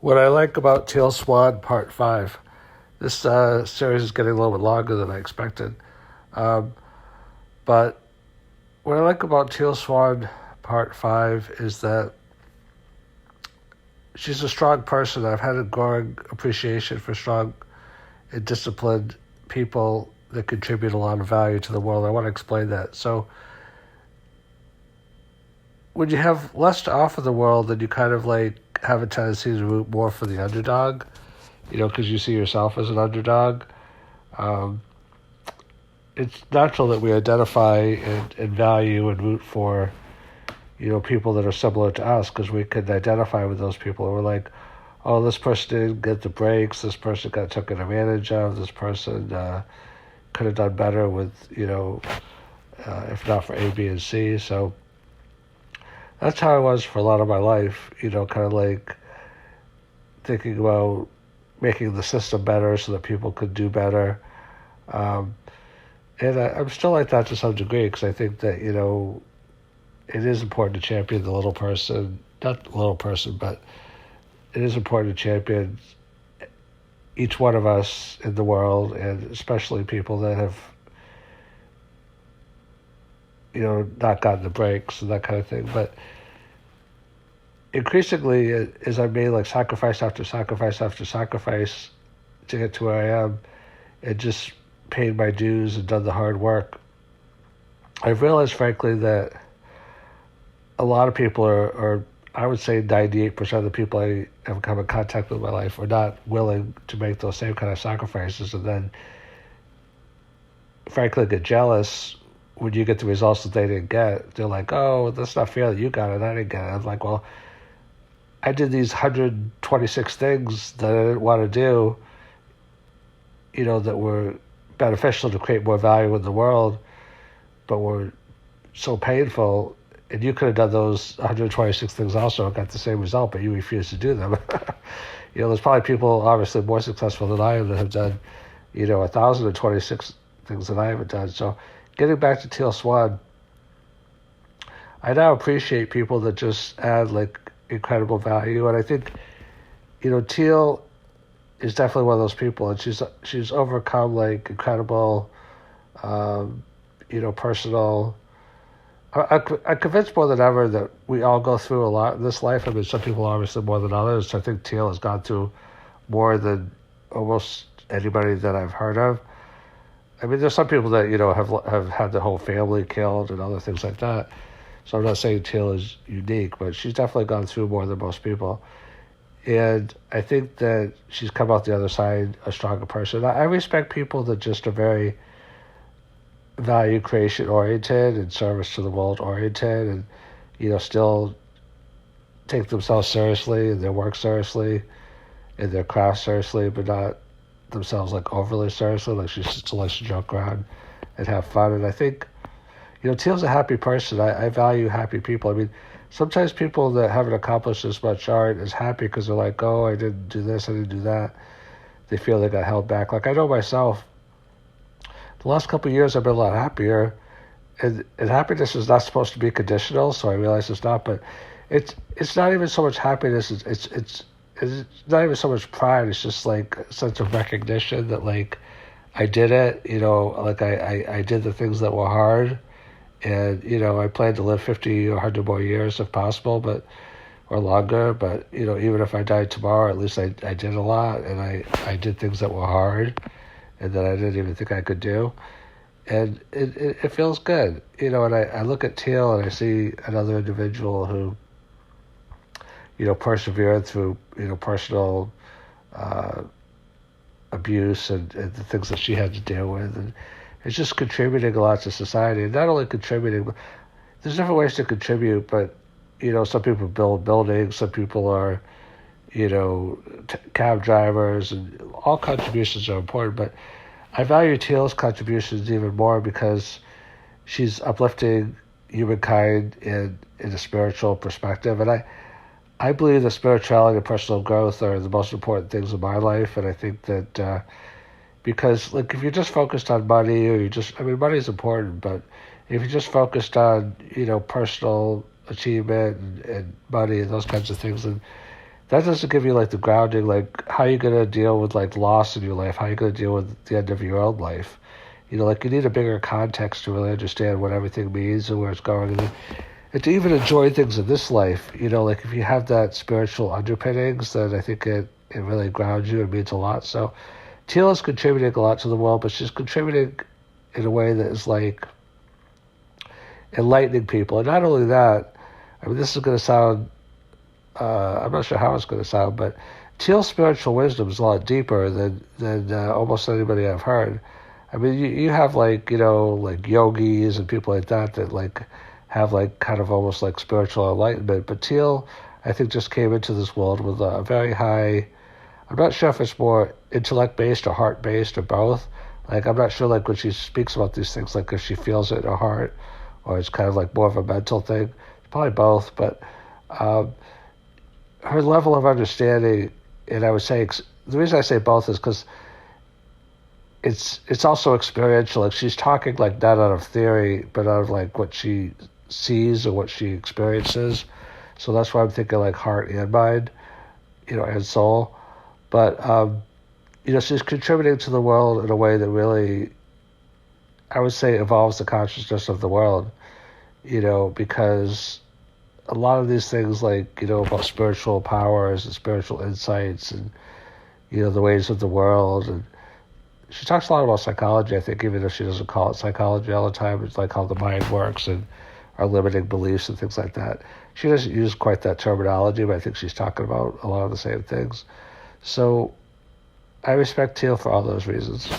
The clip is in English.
What I like about Teal Swan Part 5, this series is getting a little bit longer than I expected. Um, but what I like about Teal Swan Part 5 is that she's a strong person. I've had a growing appreciation for strong and disciplined people that contribute a lot of value to the world. I want to explain that. So, when you have less to offer the world, then you kind of like have a tendency to root more for the underdog, because you see yourself as an underdog. Um, it's natural that we identify and value and root for, people that are similar to us because we can identify with those people. And we're like, oh, this person didn't get the breaks. This person got taken advantage of. This person could have done better with, if not for A, B, and C. So that's how I was for a lot of my life, kind of like thinking about making the system better so that people could do better. And I'm still like that to some degree because I think that, it is important to champion the little person, not the little person, but it is important to champion each one of us in the world, and especially people that have, not gotten the breaks and that kind of thing. But increasingly, as I made like sacrifice after sacrifice after sacrifice to get to where I am, and just paid my dues and done the hard work, I've realized, frankly, that a lot of people are I would say 98% of the people I have come in contact with in my life are not willing to make those same kind of sacrifices, and then, frankly, get jealous when you get the results that they didn't get. They're like, oh, that's not fair that you got it, I didn't get it. I'm like, well, I did these 126 things that I didn't want to do, that were beneficial to create more value in the world, but were so painful. And you could have done those 126 things also and got the same result, but you refused to do them. There's probably people obviously more successful than I am that have done, 1,026 things that I haven't done. So getting back to Teal Swan, I now appreciate people that just add like incredible value. And I think, Teal is definitely one of those people, and she's overcome like incredible, personal. I'm convinced more than ever that we all go through a lot in this life. I mean, some people obviously more than others. I think Teal has gone through more than almost anybody that I've heard of. I mean, there's some people that, have had their whole family killed and other things like that. So I'm not saying Teal is unique, but she's definitely gone through more than most people. And I think that she's come out the other side a stronger person. I respect people that just are very value creation oriented and service to the world oriented, and still take themselves seriously and their work seriously and their craft seriously, but not themselves like overly seriously. Like she still likes to joke around and have fun. And I think Teal's a happy person. I value happy people. I mean, sometimes people that haven't accomplished as much aren't as happy because they're like, oh, I didn't do this, I didn't do that. They feel they got held back. Like I know myself, the last couple of years I've been a lot happier, and happiness is not supposed to be conditional, so I realize it's not, but it's not even so much happiness, it's not even so much pride, it's just like a sense of recognition that like I did it, like I did the things that were hard, and I plan to live 50 or 100 more years if possible, or longer, but even if I died tomorrow, at least I did a lot, and I did things that were hard and that I didn't even think I could do. And it feels good, and I look at Teal and I see another individual who, persevered through, personal abuse and the things that she had to deal with. And it's just contributing a lot to society. And not only contributing, but there's different ways to contribute, but, some people build buildings, some people are, cab drivers, and all contributions are important. But I value Teal's contributions even more because she's uplifting humankind in a spiritual perspective. And I believe that spirituality and personal growth are the most important things in my life. And I think that because like if you're just focused on money, or money is important, but if you're just focused on, personal achievement and money and those kinds of things, then that doesn't give you like the grounding, like how you gonna deal with like loss in your life, how you gonna deal with the end of your own life. Like you need a bigger context to really understand what everything means and where it's going, and to even enjoy things in this life. Like if you have that spiritual underpinnings, then I think it really grounds you and means a lot. So Teal is contributing a lot to the world, but she's contributing in a way that is like enlightening people. And not only that, I mean, this is going to sound, I'm not sure how it's going to sound, but Teal's spiritual wisdom is a lot deeper than almost anybody I've heard. I mean, you have like, like yogis and people like that like have like kind of almost like spiritual enlightenment. But Teal, I think, just came into this world with a very high, I'm not sure if it's more intellect-based or heart-based or both. Like, I'm not sure, like, when she speaks about these things, like, if she feels it in her heart or it's kind of like more of a mental thing. It's probably both, but her level of understanding, and I would say, the reason I say both is because it's also experiential. Like, she's talking, like, not out of theory, but out of, like, what she sees or what she experiences. So that's why I'm thinking, like, heart and mind, and soul. But, she's contributing to the world in a way that really, I would say, evolves the consciousness of the world, because a lot of these things, like, about spiritual powers and spiritual insights and, the ways of the world. And she talks a lot about psychology, I think, even if she doesn't call it psychology all the time. It's like how the mind works and our limiting beliefs and things like that. She doesn't use quite that terminology, but I think she's talking about a lot of the same things. So I respect Teal for all those reasons.